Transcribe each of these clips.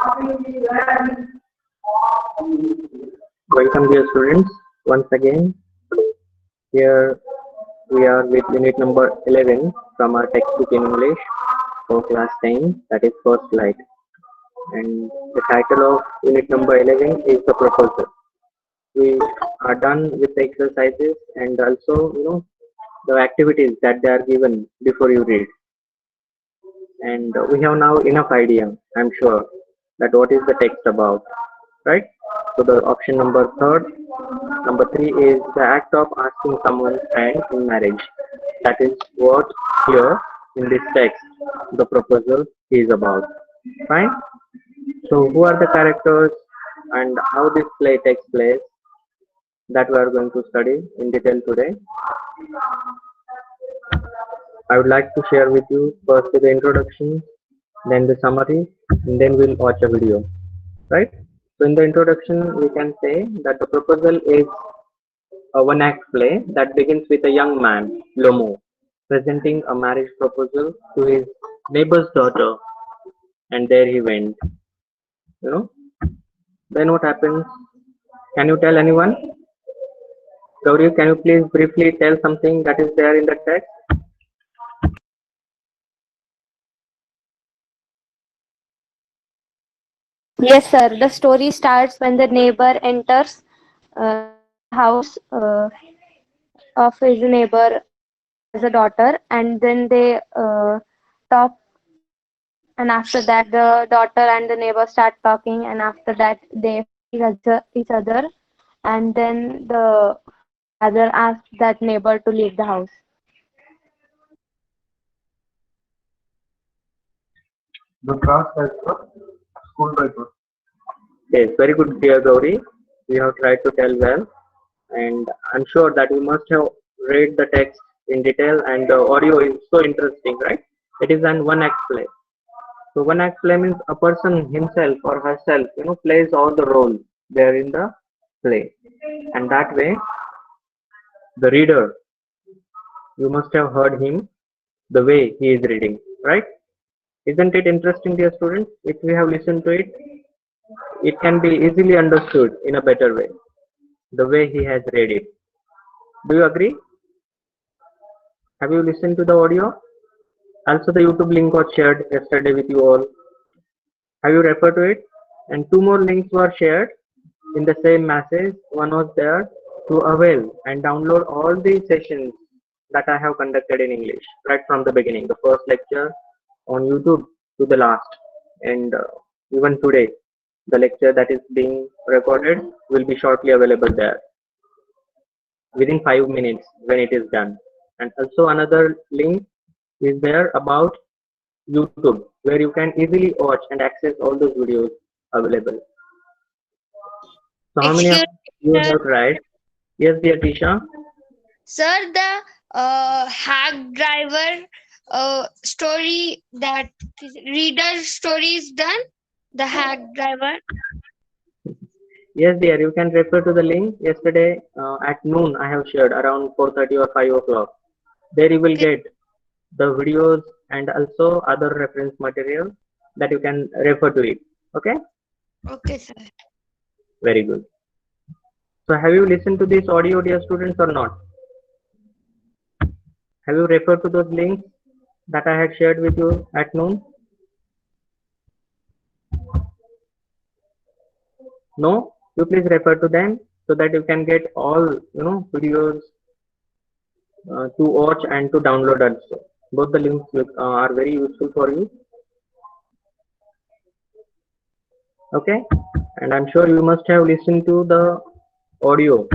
Welcome dear students once again. Here we are with unit number 11 from our textbook in English for class 10, that is first light. And the title of unit number 11 is the proposal. We are done with the exercises and also the activities that they are given before you read. And we have now enough idea, I'm sure, that what is the text about, right? So the option number three is the act of asking someone's hand in marriage. That is what here in this text the proposal is about. Fine. So who are the characters and how this play takes place, that we are going to study in detail today. I would like to share with you first the introduction, then the summary, and then we'll watch a video. Right? So in the introduction, we can say that the proposal is a one-act play that begins with a young man, Lomo, presenting a marriage proposal to his neighbor's daughter, and there he went. You know. Then what happens? Can you tell anyone? Gauri, can you please briefly tell something that is there in the text? Yes, sir. The story starts when the neighbor enters the house of his neighbor who has a daughter, and then they talk. And after that, the daughter and the neighbor start talking, and after that, they each other. And then the father asks that neighbor to leave the house. The class has a school record. Yes, very good, dear Gauri. You have tried to tell well, and I'm sure that you must have read the text in detail, and the audio is so interesting, right? It is an one-act play. So one-act play means a person himself or herself, plays all the roles there in the play, and that way, the reader, you must have heard him the way he is reading, right? Isn't it interesting, dear students? If we have listened to it, it can be easily understood in a better way, the way he has read it. Do you agree? Have you listened to the audio? Also, the YouTube link was shared yesterday with you all. Have you referred to it? And two more links were shared in the same message. One was there to avail and download all the sessions that I have conducted in English right from the beginning, the first lecture on YouTube to the last. And even today, the lecture that is being recorded will be shortly available there within 5 minutes when it is done. And also another link is there about YouTube, where you can easily watch and access all those videos available. So how many of Excuse you me, sir. have tried? Yes, dear Tisha. Sir, the hack driver story, that reader story is done. The hack driver. Yes, dear, you can refer to the link yesterday at noon. I have shared around 4:30 or 5 o'clock. There you will Okay, get the videos and also other reference material that you can refer to it. Okay, okay, sir. very good. So have you listened to this audio, dear students, or not? Have you referred to those links that I had shared with you at noon? No? You please refer to them so that you can get all videos to watch and to download also. Both the links are very useful for you. Okay, and I'm sure you must have listened to the audio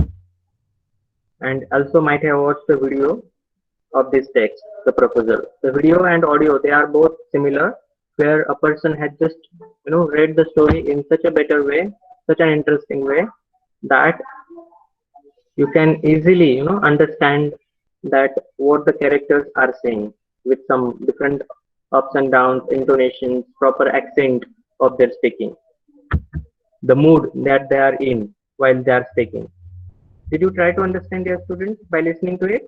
and also might have watched the video of this text, the proposal. The video and audio, they are both similar, where a person had just read the story in such a better way, such an interesting way, that you can easily understand that what the characters are saying with some different ups and downs, intonations, proper accent of their speaking, the mood that they are in while they are speaking. Did you try to understand your students by listening to it?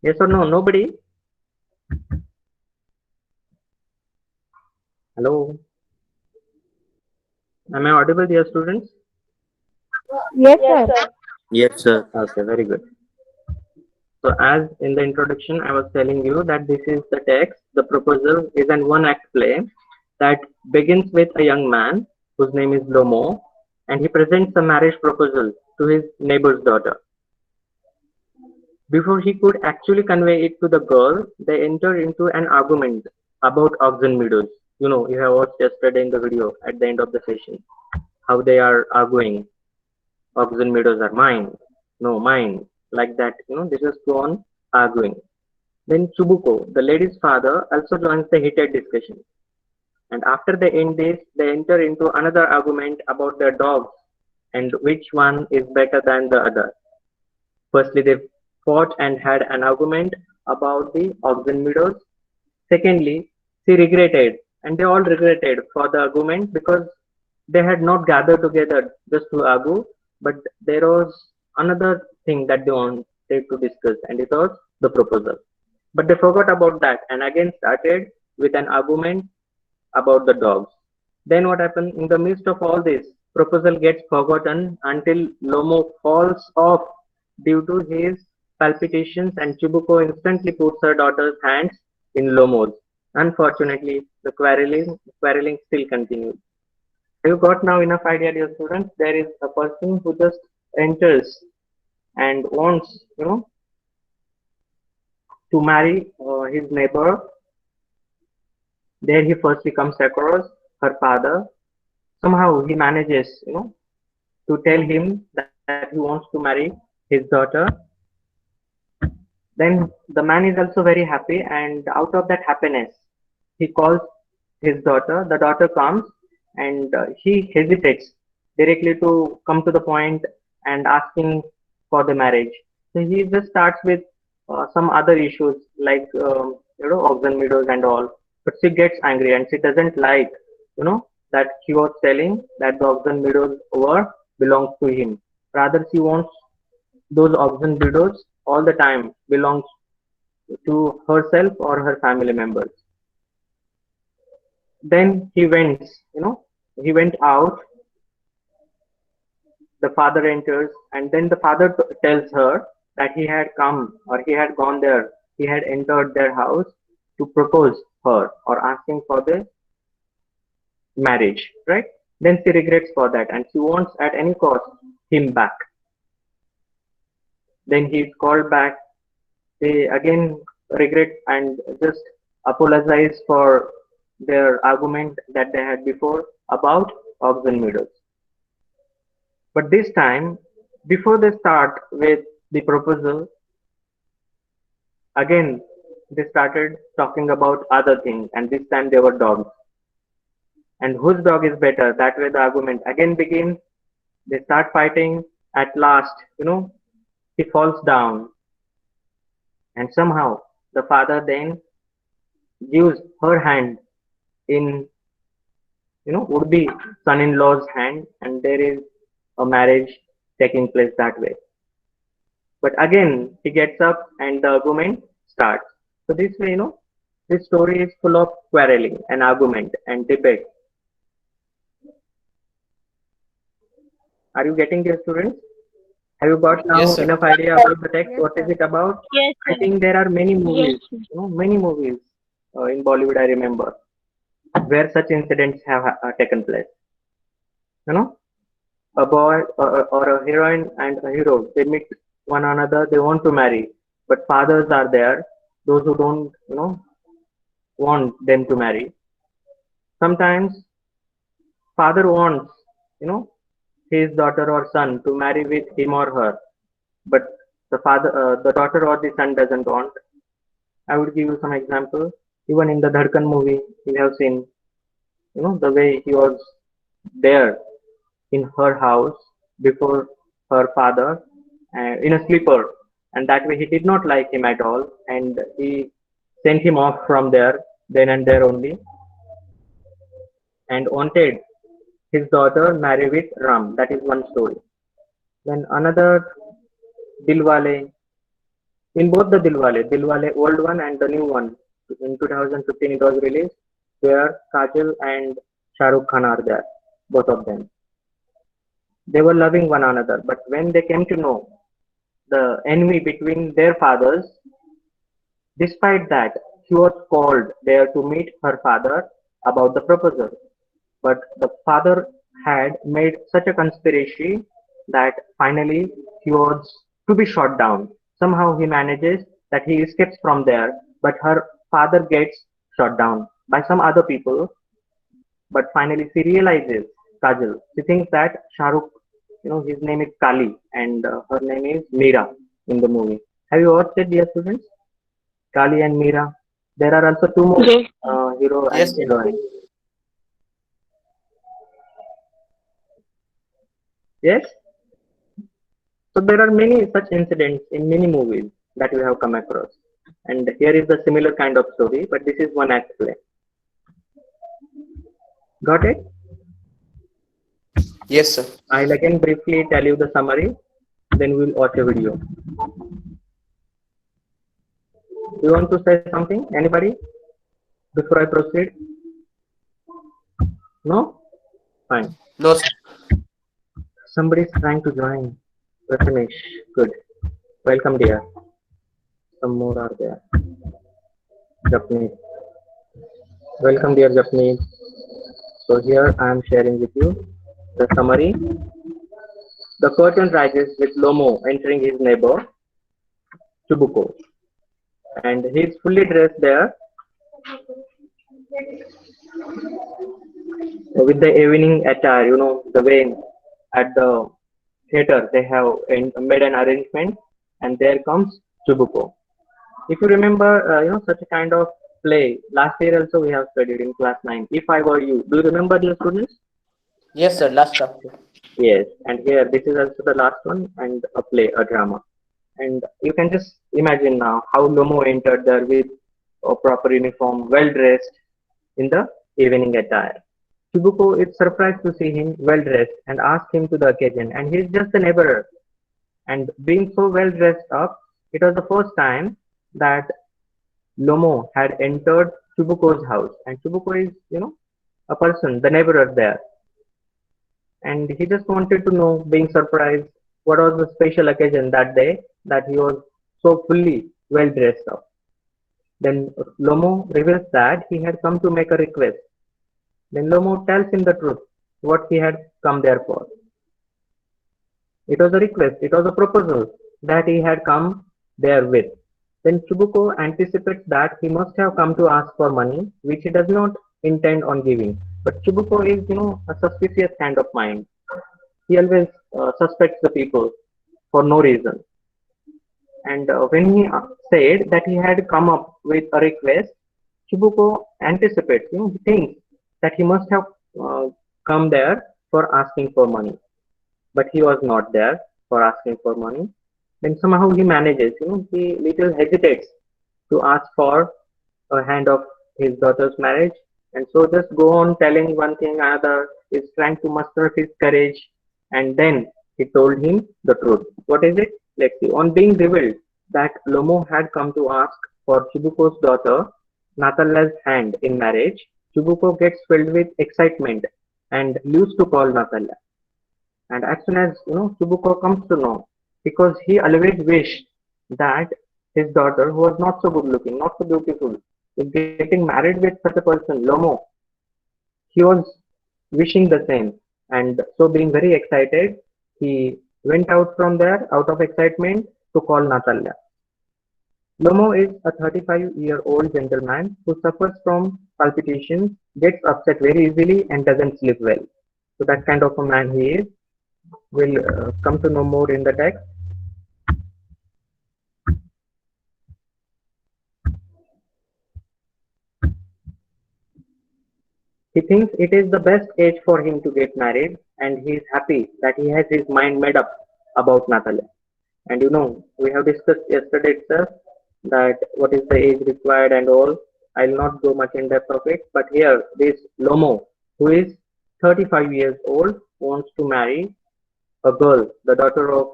Yes or no? Nobody? Hello, am I audible, dear students? Yes, sir. Yes, sir. Okay, very good. So as in the introduction, I was telling you that this is the text. The proposal is an one-act play that begins with a young man whose name is Lomo, and he presents a marriage proposal to his neighbor's daughter. Before he could actually convey it to the girl, they enter into an argument about oxen meadows. You know, you have watched yesterday in the video at the end of the session how they are arguing. Oxen meadows are mine, no mine, like that. You know, they just go on arguing. Then Chubuko, the lady's father, also joins the heated discussion. And after they end this, they enter into another argument about their dogs and which one is better than the other. Firstly, they fought and had an argument about the oxen meadows. Secondly, she regretted, and they all regretted for the argument because they had not gathered together just to argue, but there was another thing that they wanted to discuss, and it was the proposal. But they forgot about that and again started with an argument about the dogs. Then what happened in the midst of all this? Proposal gets forgotten until Lomo falls off due to his palpitations, and Chibuko instantly puts her daughter's hands in Lomo's. Unfortunately, the quarreling still continues. You got now enough idea, dear students? There is a person who just enters and wants, to marry his neighbor. There he firstly comes across her father. Somehow he manages, to tell him that he wants to marry his daughter. Then the man is also very happy, and out of that happiness, he calls his daughter. The daughter comes, and he hesitates directly to come to the point and asking for the marriage. So he just starts with some other issues like oxen meadows and all. But she gets angry and she doesn't like, that he was telling that the oxen meadows were belongs to him. Rather, she wants those oxen meadows all the time belongs to herself or her family members. Then he went out. The father enters, and then the father tells her that he had come or he had gone there, he had entered their house to propose her or asking for the marriage, right? Then she regrets for that and she wants at any cost him back. Then he is called back. They again regret and just apologize for their argument that they had before about oxen meadows. But this time, before they start with the proposal, again they started talking about other things, and this time they were dogs. And whose dog is better? That way the argument again begins. They start fighting. At last, he falls down, and somehow the father then gives her hand in would be son-in-law's hand, and there is a marriage taking place that way. But again he gets up and the argument starts. So this way, this story is full of quarreling and argument and debate. Are you getting this, students? Have you got now Yes, sir. enough idea about the text? What is it about? Yes, I think there are many movies, many movies in Bollywood I remember where such incidents have taken place. A boy or a heroine and a hero, they meet one another, they want to marry, but fathers are there, those who don't, want them to marry. Sometimes father wants, his daughter or son to marry with him or her, but the daughter or the son doesn't want. I would give you some example. Even in the Dhadkan movie, we have seen, the way he was there in her house before her father in a sleeper, and that way he did not like him at all, and he sent him off from there then and there only, and wanted his daughter marry with Ram. That is one story. Then another Dilwale. In both the Dilwale old one and the new one, in 2015 it was released. where Kajal and Shah Rukh Khan are there, both of them. They were loving one another, but when they came to know the envy between their fathers, despite that, he was called there to meet her father about the proposal. But the father had made such a conspiracy that finally he was to be shot down. Somehow he manages that he escapes from there, but her father gets shot down by some other people. But finally she realizes, Kajal, she thinks that Shahrukh, his name is Kali and her name is Meera in the movie. Have you watched it, dear students? Kali and Meera. There are also two more Yes. hero and Yes, sir. heroine. Yes. So there are many such incidents in many movies that we have come across. And here is the similar kind of story, but this is one act play. Got it? Yes, sir. I'll again briefly tell you the summary, then we'll watch a video. You want to say something? Anybody? Before I proceed? No? Fine. No, sir. Somebody is trying to join. Prathamesh. Good. Welcome, dear. Some more are there. Japneet. Welcome, dear Japneet. So here I am sharing with you the summary. The curtain rises with Lomo entering his neighbor, Chubuko. And he is fully dressed there with the evening attire, the way at the theater they have made an arrangement, and there comes Chubuko. If you remember, such a kind of play, last year also we have studied in class 9, If I Were You. Do you remember, dear students? Yes, sir. Last chapter. Yes, and here this is also the last one and a play, a drama. And you can just imagine now how Lomo entered there with a proper uniform, well dressed in the evening attire. Chubuko is surprised to see him well dressed and asks him to the occasion, and he is just a neighbor. And being so well dressed up, it was the first time that Lomo had entered Chubuko's house, and Chubuko is, a person, the neighbor there. And he just wanted to know, being surprised, what was the special occasion that day that he was so fully well dressed up. Then Lomo reveals that he had come to make a request. Then Lomo tells him the truth, what he had come there for. It was a request, it was a proposal that he had come there with. Then Chubuko anticipates that he must have come to ask for money, which he does not intend on giving. But Chubuko is, a suspicious kind of mind. He always suspects the people for no reason. And when he said that he had come up with a request, Chubuko anticipates, he thinks that he must have come there for asking for money. But he was not there for asking for money. Then somehow he manages, he little hesitates to ask for a hand of his daughter's marriage. And so just go on telling one thing another, is trying to muster his courage. And then he told him the truth. What is it? Let's see. On being revealed that Lomo had come to ask for Chubuko's daughter Natala's hand in marriage, Chubuko gets filled with excitement and used to call Natala. And as soon as Chubuko comes to know, because he always wished that his daughter, who was not so good looking, not so beautiful, is getting married with such a person, Lomo. He was wishing the same. And so being very excited, he went out from there out of excitement to call Natalya. Lomo is a 35-year-old gentleman who suffers from palpitations, gets upset very easily and doesn't sleep well. So that kind of a man he is. We'll come to know more in the text. He thinks it is the best age for him to get married, and he is happy that he has his mind made up about Natalya. And we have discussed yesterday itself that what is the age required and all. I'll not go much in depth of it, but here this Lomo, who is 35 years old, wants to marry a girl, the daughter of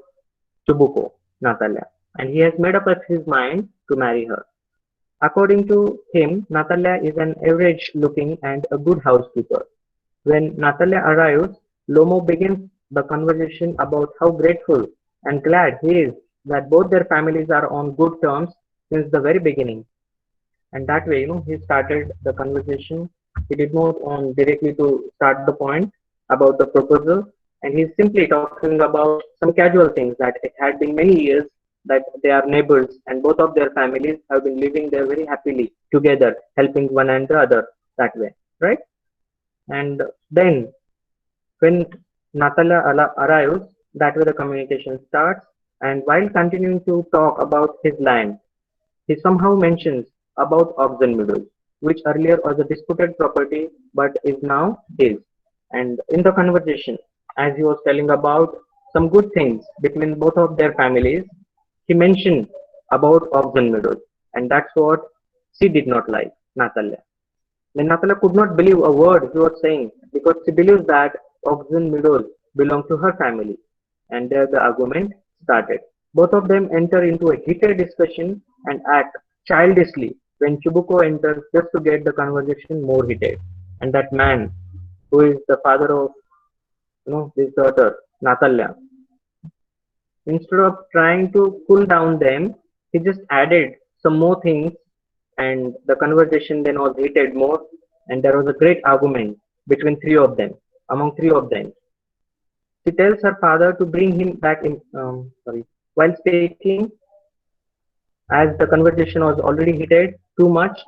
Chubuko, Natalya, and he has made up his mind to marry her. According to him, Natalia is an average-looking and a good housekeeper. When Natalia arrives, Lomo begins the conversation about how grateful and glad he is that both their families are on good terms since the very beginning. And that way, he started the conversation. He did not want directly to start the point about the proposal, and he's simply talking about some casual things that it had been many years that they are neighbors and both of their families have been living there very happily together, helping one and the other that way, right? And then when Natalia arrives, that way the communication starts. And while continuing to talk about his land, he somehow mentions about Oxen Meadows, which earlier was a disputed property but is now his. And in the conversation, as he was telling about some good things between both of their families, he mentioned about Oxen Meadows, and that's what she did not like, Natalia. Then Natalia could not believe a word he was saying because she believes that Oxen Meadows belong to her family. And there the argument started. Both of them enter into a heated discussion and act childishly when Chubuko enters just to get the conversation more heated. And that man, who is the father of his daughter, Natalia, instead of trying to cool down them, he just added some more things, and the conversation then was heated more, and there was a great argument between three of them, among three of them. She tells her father to bring him back in. While speaking, as the conversation was already heated too much,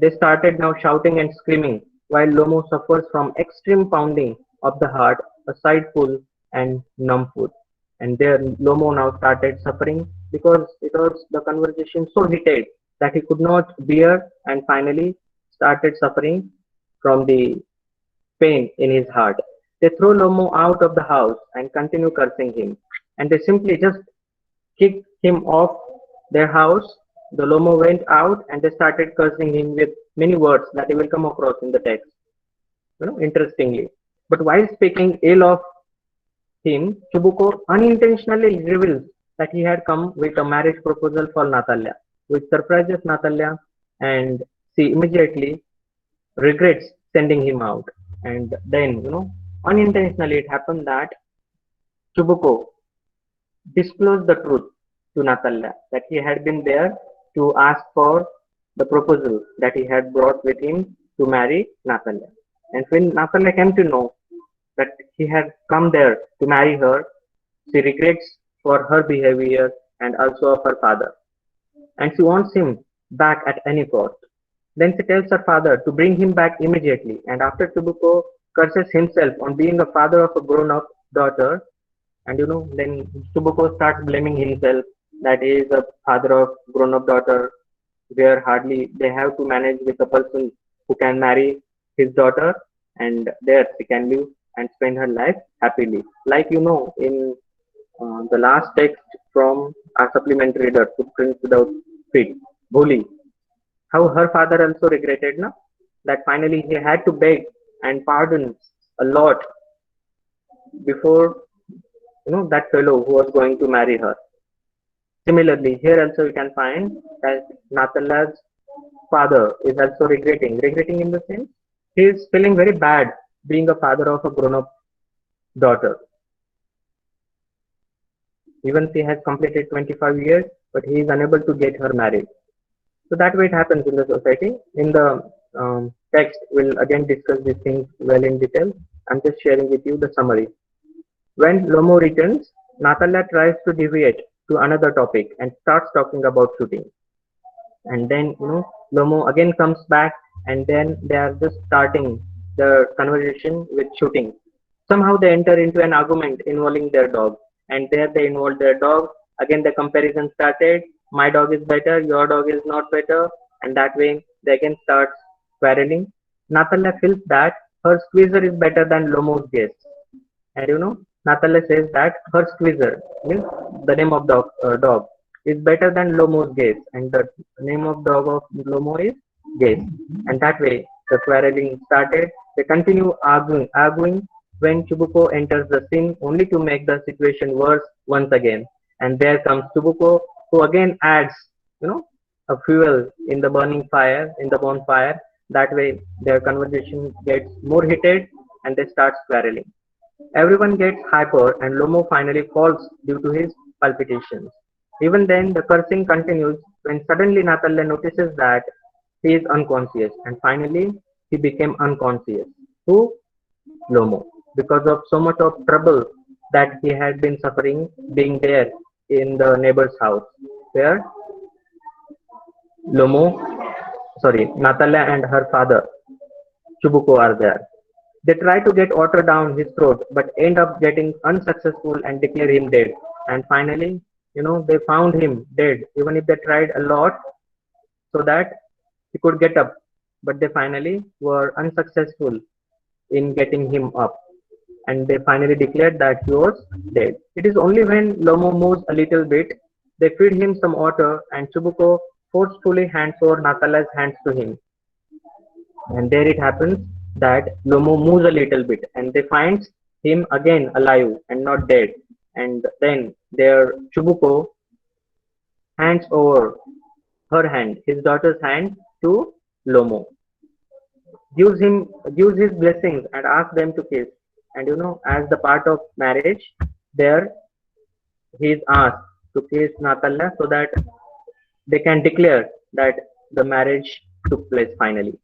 they started now shouting and screaming, while Lomo suffers from extreme pounding of the heart, a side pull, and numb foot. And there Lomo now started suffering because it was the conversation so heated that he could not bear and finally started suffering from the pain in his heart. They throw Lomo out of the house and continue cursing him. And they simply just kicked him off their house. The Lomo went out and they started cursing him with many words that you will come across in the text, interestingly. But while speaking ill of him, Chubuko unintentionally reveals that he had come with a marriage proposal for Natalia, which surprises Natalia, and she immediately regrets sending him out. And then, unintentionally it happened that Chubuko disclosed the truth to Natalia that he had been there to ask for the proposal that he had brought with him to marry Natalia. And when Natalia came to know that he had come there to marry her, she regrets for her behavior and also of her father. And she wants him back at any cost. Then she tells her father to bring him back immediately. And after Chubuko curses himself on being a father of a grown-up daughter, and then Chubuko starts blaming himself that he is a father of grown-up daughter, where hardly they have to manage with a person who can marry his daughter, and there she can live and spend her life happily. Like in the last text from our supplementary reader, Footprints Without Feet, Bholi, how her father also regretted that finally he had to beg and pardon a lot before that fellow who was going to marry her. Similarly, here also you can find that Natala's father is also regretting in the sense he is feeling very bad being a father of a grown-up daughter. Even she has completed 25 years, but he is unable to get her married. So that way it happens in the society. In the text, we'll again discuss these things well in detail. I'm just sharing with you the summary. When Lomo returns, Natalia tries to deviate to another topic and starts talking about shooting. And then, Lomo again comes back, and then they are just starting the conversation with shooting. Somehow they enter into an argument involving their dog, and there they involve their dog. Again, the comparison started. My dog is better, your dog is not better, and that way they again start quarreling. Natalia feels that her squeezer is better than Lomo's guest, and Natalia says that her squeezer, means the name of the dog, is better than Lomo's guest, and the name of dog of Lomo is guest. And that way the quarreling started. They continue arguing when Chubuko enters the scene, only to make the situation worse once again. And there comes Chubuko, who again adds, a fuel in the burning fire, in the bonfire. That way, their conversation gets more heated and they start quarreling. Everyone gets hyper, and Lomo finally falls due to his palpitations. Even then, the cursing continues when suddenly Natalia notices that he is unconscious, and finally, he became unconscious. Who? Lomo. Because of so much of trouble that he had been suffering being there in the neighbor's house, where Natalia and her father, Chubuko, are there. They try to get water down his throat, but end up getting unsuccessful and declare him dead. And finally, they found him dead, even if they tried a lot so that he could get up. But they finally were unsuccessful in getting him up. And they finally declared that he was dead. It is only when Lomo moves a little bit, they feed him some water, and Chubuko forcefully hands over Natala's hands to him. And there it happens that Lomo moves a little bit and they find him again alive and not dead. And then their Chubuko hands over her hand, his daughter's hand, to Lomo. Gives his blessings and asks them to kiss. And as the part of marriage, there he is asked to kiss Natalia so that they can declare that the marriage took place finally.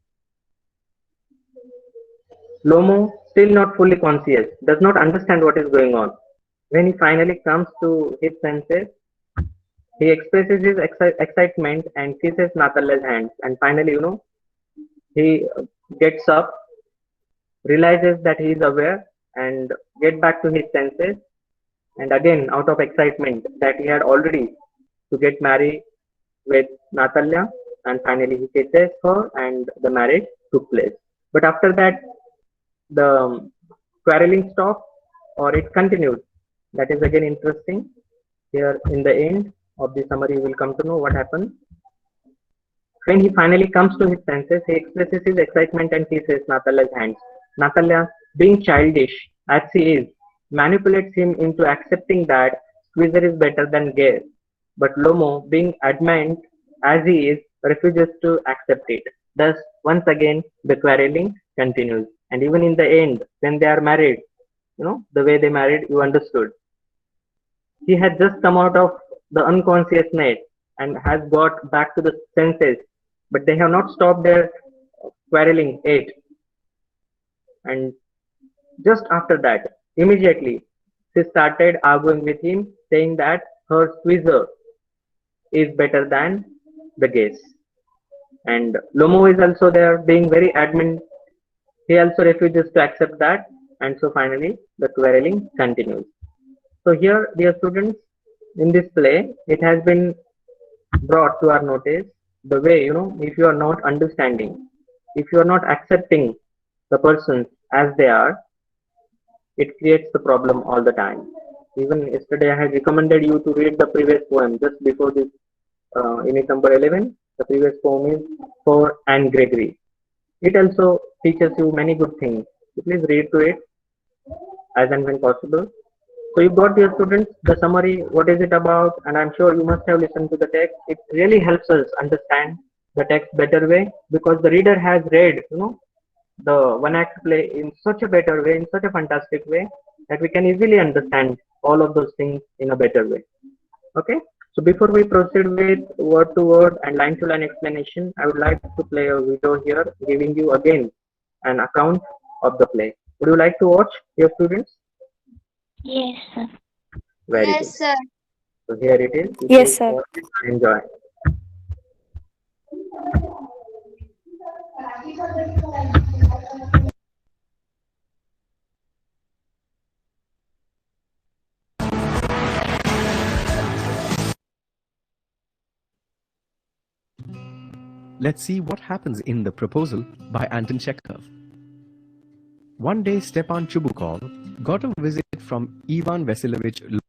Lomo, still not fully conscious, does not understand what is going on. When he finally comes to his senses, he expresses his excitement and kisses Natalia's hands. And finally, he gets up, realizes that he is aware, and get back to his senses. And again, out of excitement that he had already to get married with Natalia, and finally he kisses her, and the marriage took place. But after that, the quarreling stopped or it continued. That is again interesting. Here in the end of the summary, you will come to know what happened. When he finally comes to his senses, he expresses his excitement and kisses Natalia's hands. Natalia, being childish as she is, manipulates him into accepting that Squeezer is better than Gay. But Lomo, being adamant as he is, refuses to accept it. Thus, once again, the quarreling continues. And even in the end, when they are married, the way they married, you understood. He had just come out of the unconsciousness and has got back to the senses, but they have not stopped their quarreling yet. And just after that, immediately, she started arguing with him, saying that her Squeezer is better than the Gaze. And Lomo is also there, being very adamant. He also refuses to accept that, and so finally the quarreling continues. So here, dear students, in this play, it has been brought to our notice the way, if you are not understanding, if you are not accepting the persons as they are, it creates the problem all the time. Even yesterday, I had recommended you to read the previous poem just before this unit number 11. The previous poem is for Anne Gregory. It also teaches you many good things. So please read to it as and when possible. So you got, dear students, the summary, what is it about, and I'm sure you must have listened to the text. It really helps us understand the text better way because the reader has read, the one act play in such a better way, in such a fantastic way that we can easily understand all of those things in a better way. Okay. So before we proceed with word to word and line to line explanation, I would like to play a video here giving you again an account of the play. Would you like to watch, dear students? Yes, sir. Very Yes, good. sir. So here it is. You Yes, please sir. watch and enjoy. Let's see what happens in The Proposal by Anton Chekhov. One day, Stepan Chubukov got a visit from Ivan Vasilovich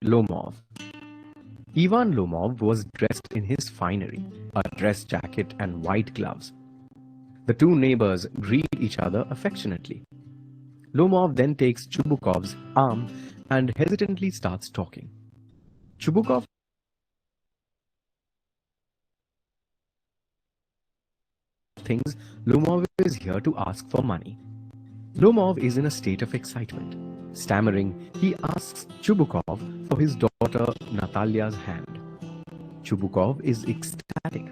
Lomov. Ivan Lomov was dressed in his finery, a dress jacket and white gloves. The two neighbors greet each other affectionately. Lomov then takes Chubukov's arm and hesitantly starts talking. Chubukov thinks Lomov is here to ask for money. Lomov is in a state of excitement. Stammering, he asks Chubukov for his daughter Natalia's hand. Chubukov is ecstatic.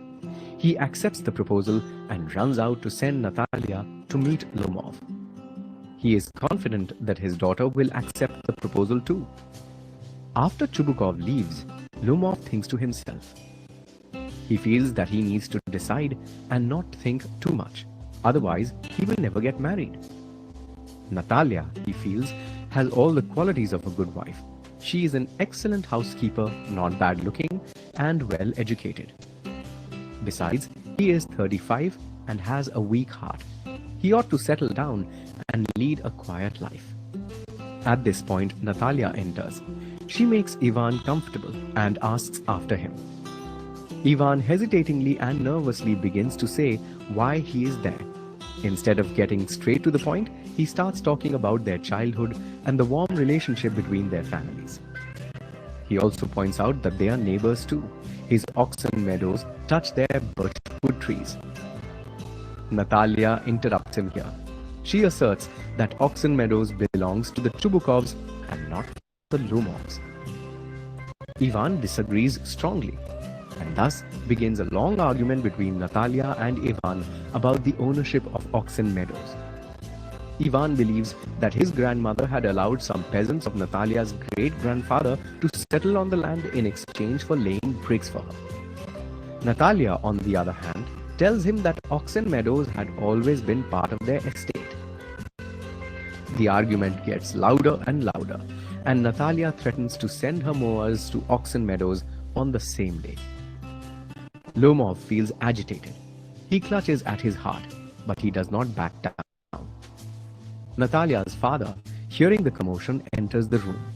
He accepts the proposal and runs out to send Natalia to meet Lomov. He is confident that his daughter will accept the proposal too. After Chubukov leaves, Lomov thinks to himself. He feels that he needs to decide and not think too much. Otherwise, he will never get married. Natalia, he feels, has all the qualities of a good wife. She is an excellent housekeeper, not bad looking, and well educated. Besides, he is 35 and has a weak heart. He ought to settle down and lead a quiet life. At this point, Natalia enters. She makes Ivan comfortable and asks after him. Ivan hesitatingly and nervously begins to say why he is there. Instead of getting straight to the point, he starts talking about their childhood and the warm relationship between their families. He also points out that they are neighbors too. His oxen meadows touch their birchwood trees. Natalia interrupts him here. She asserts that Oxen Meadows belongs to the Chubukovs and not the Lomovs. Ivan disagrees strongly, and thus begins a long argument between Natalia and Ivan about the ownership of Oxen Meadows. Ivan believes that his grandmother had allowed some peasants of Natalia's great-grandfather to settle on the land in exchange for laying bricks for her. Natalia, on the other hand, tells him that Oxen Meadows had always been part of their estate. The argument gets louder and louder, and Natalia threatens to send her mowers to Oxen Meadows on the same day. Lomov feels agitated. He clutches at his heart, but he does not back down. Natalia's father, hearing the commotion, enters the room.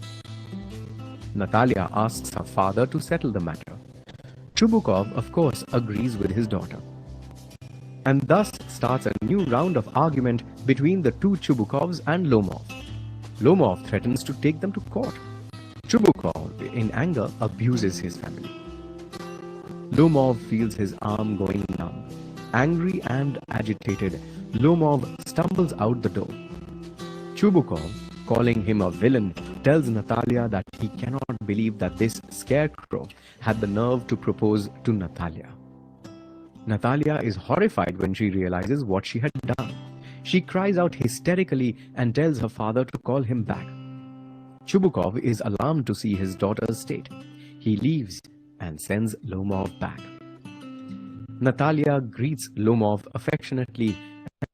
Natalia asks her father to settle the matter. Chubukov, of course, agrees with his daughter. And thus starts a new round of argument between the two Chubukovs and Lomov. Lomov threatens to take them to court. Chubukov, in anger, abuses his family. Lomov feels his arm going numb. Angry and agitated, Lomov stumbles out the door. Chubukov, calling him a villain, tells Natalia that he cannot believe that this scarecrow had the nerve to propose to Natalia. Natalia is horrified when she realizes what she had done. She cries out hysterically and tells her father to call him back. Chubukov is alarmed to see his daughter's state. He leaves and sends Lomov back. Natalia greets Lomov affectionately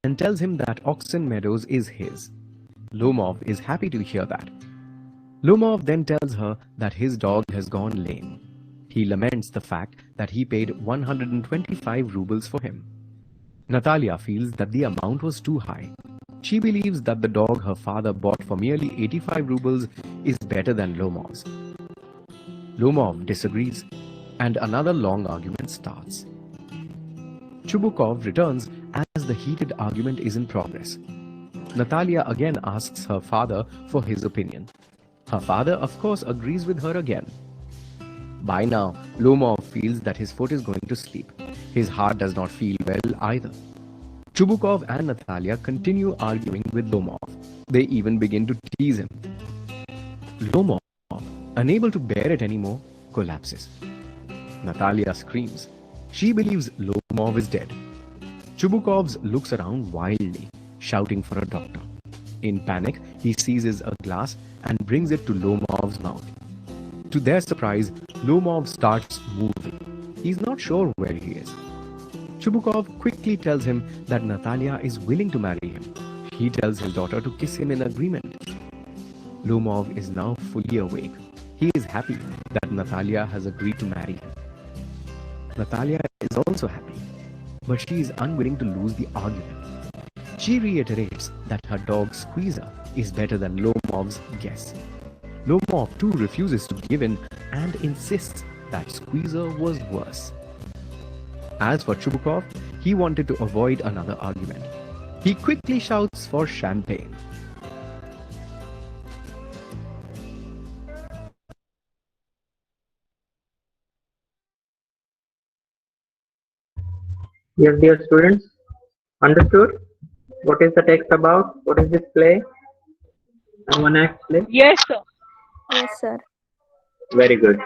and tells him that Oxen Meadows is his. Lomov is happy to hear that. Lomov then tells her that his dog has gone lame. He laments the fact that he paid 125 rubles for him. Natalia feels that the amount was too high. She believes that the dog her father bought for merely 85 rubles is better than Lomov's. Lomov disagrees, and another long argument starts. Chubukov returns as the heated argument is in progress. Natalia again asks her father for his opinion. Her father, of course, agrees with her again. By now, Lomov feels that his foot is going to sleep. His heart does not feel well either. Chubukov and Natalia continue arguing with Lomov. They even begin to tease him. Lomov, unable to bear it anymore, collapses. Natalia screams. She believes Lomov is dead. Chubukov looks around wildly, shouting for a doctor. In panic, he seizes a glass and brings it to Lomov's mouth. To their surprise, Lomov starts moving. He's not sure where he is. Chubukov quickly tells him that Natalia is willing to marry him. He tells his daughter to kiss him in agreement. Lomov is now fully awake. He is happy that Natalia has agreed to marry him. Natalia is also happy, but she is unwilling to lose the argument. She reiterates that her dog Squeezer is better than Lomov's guess. Lomov too refuses to give in and insists that Squeezer was worse. As for Chubukov, he wanted to avoid another argument. He quickly shouts for champagne. Yes, dear students, understood? What is the text about? What is this play? And one act play? Yes, sir. Yes, sir. Very good.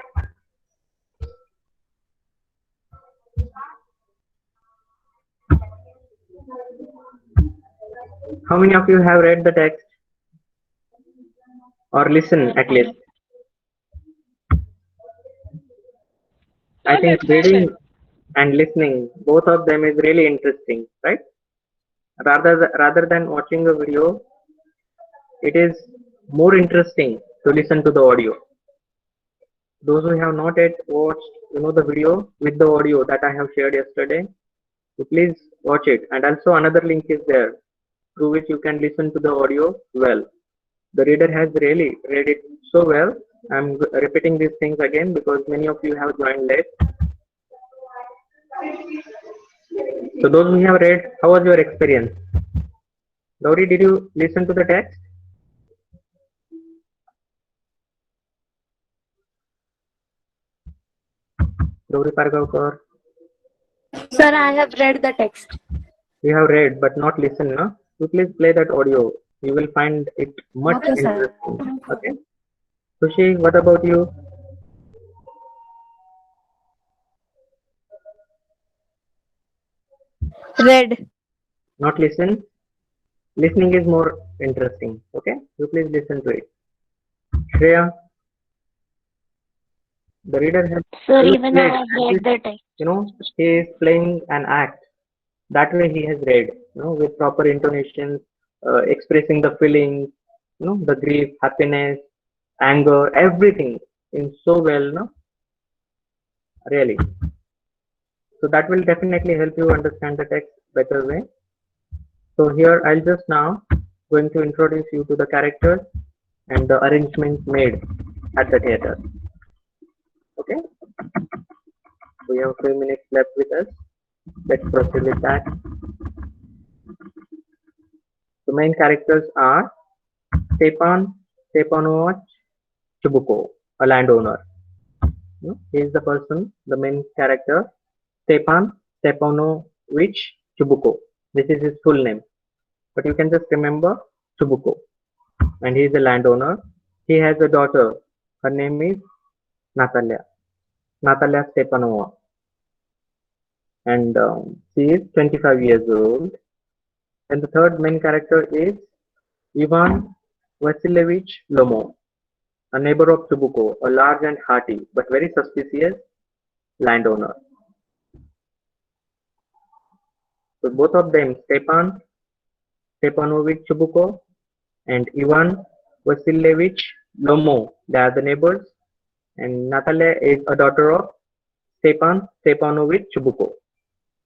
How many of you have read the text or listen at least? I So think let's reading listen. and listening, both of them is really interesting, right? Rather than watching a video, it is more interesting to listen to the audio. Those who have not yet watched, the video with the audio that I have shared yesterday, so please watch it. And also another link is there through which you can listen to the audio well. The reader has really read it so well. I'm repeating these things again because many of you have joined late. So those who have read, how was your experience? Gauri, did you listen to the text? Gauri Pargavkar, Sir, I have read the text. you have read but not listened, no? So please play that audio. You will find it much Okay, sir. interesting. Okay. Sushi, what about you? Read. Not listen? Listening is more interesting. Okay. You please listen to it. Shreya, the reader has Sir, he even I played, have read the text. he is playing an act. That way he has read, with proper intonations, expressing the feelings, the grief, happiness, anger, everything in so well, no? Really. So that will definitely help you understand the text better way. So here I'll just now going to introduce you to the characters and the arrangements made at the theater. Okay. We have a few minutes left with us. Let's proceed with that. The main characters are Stepan Stepanovich Chubukov, a landowner. He is the person, the main character, Stepan Stepanovich Chubukov. This is his full name, but you can just remember Chubukov. And he is a landowner. He has a daughter. Her name is Natalia Stepanova, and she is 25 years old. And the third main character is Ivan Vasilievich Lomov, a neighbor of Chubukov, a large and hearty but very suspicious landowner. So both of them, Stepan Stepanovich Chubukov and Ivan Vasilievich Lomov, they are the neighbors, and Natalia is a daughter of Stepan Stepanovich Chubukov,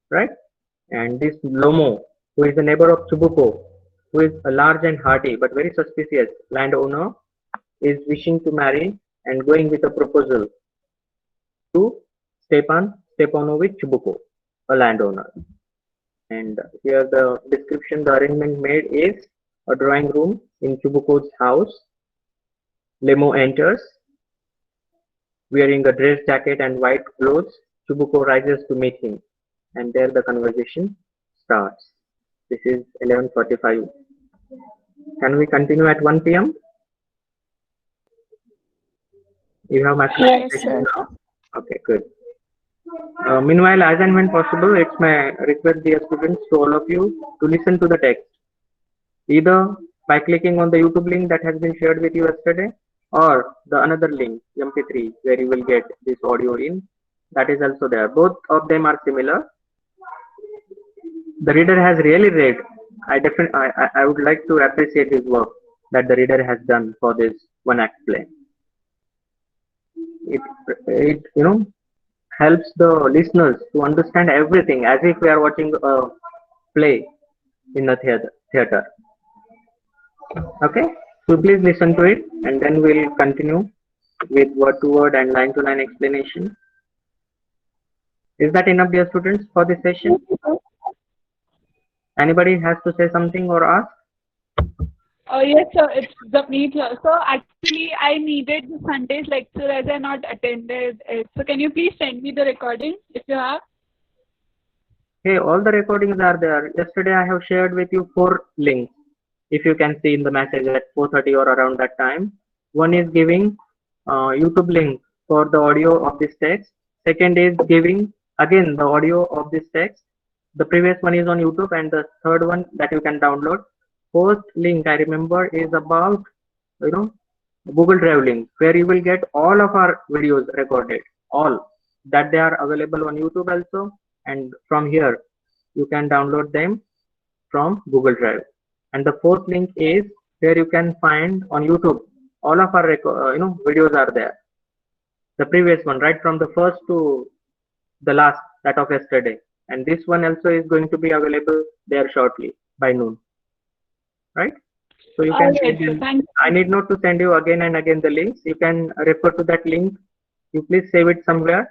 right? And this Lomov, who is the neighbor of Chubukov, who is a large and hearty but very suspicious landowner, is wishing to marry and going with a proposal to Stepan Stepanovich Chubukov, a landowner. And here the description, the arrangement made is a drawing room in Chubukov's house. Lemo enters, wearing a dress jacket and white clothes. Chubukov rises to meet him, and there the conversation starts. This is 11:45. Can we continue at 1 p.m.? You have Yes, mathematics sir. now? Okay, good. Meanwhile, as and when possible, it's my request, dear students, to all of you to listen to the text, either by clicking on the YouTube link that has been shared with you yesterday, or the another link, MP3, where you will get this audio in. That is also there. Both of them are similar. The reader has really read. I would like to appreciate his work that the reader has done for this one act play. It helps the listeners to understand everything as if we are watching a play in a theater. Okay, so please listen to it, and then we'll continue with word to word and line to line explanation. Is that enough, dear students, for this session? Anybody has to say something or ask? Yes, sir. It's the meet here. So actually, I needed the Sunday's lecture as I not attended it. So can you please send me the recording if you have? Okay, all the recordings are there. Yesterday I have shared with you 4 links. If you can see in the message at 4:30 or around that time. One is giving YouTube link for the audio of this text. Second is giving again the audio of this text. The previous one is on YouTube, and the third one that you can download. Fourth link I remember is about Google Drive link, where you will get all of our videos recorded, all that they are available on YouTube also, and from here you can download them from Google Drive. And the fourth link is where you can find on YouTube all of our videos are there. The previous one, right from the first to the last, that of yesterday, and this one also is going to be available there shortly by noon, right? So you can Alright, sir. Thank you. I need not to send you again and again the links. You can refer to that link. You please save it somewhere,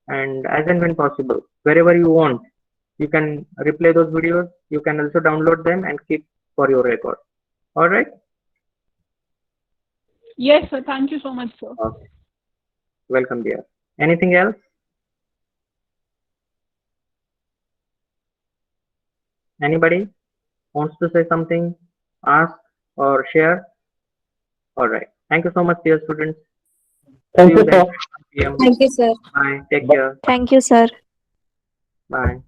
and as and when possible, wherever you want, you can replay those videos. You can also download them and keep for your record. All right. Yes, sir. Thank you so much, sir. Okay. Welcome, dear. Anything else? Anybody wants to say something, ask, or share? All right. Thank you so much, dear students. Thank See you you, then sir. at 1 p.m. Thank you, sir. Bye. Take care. Thank you, sir. Bye.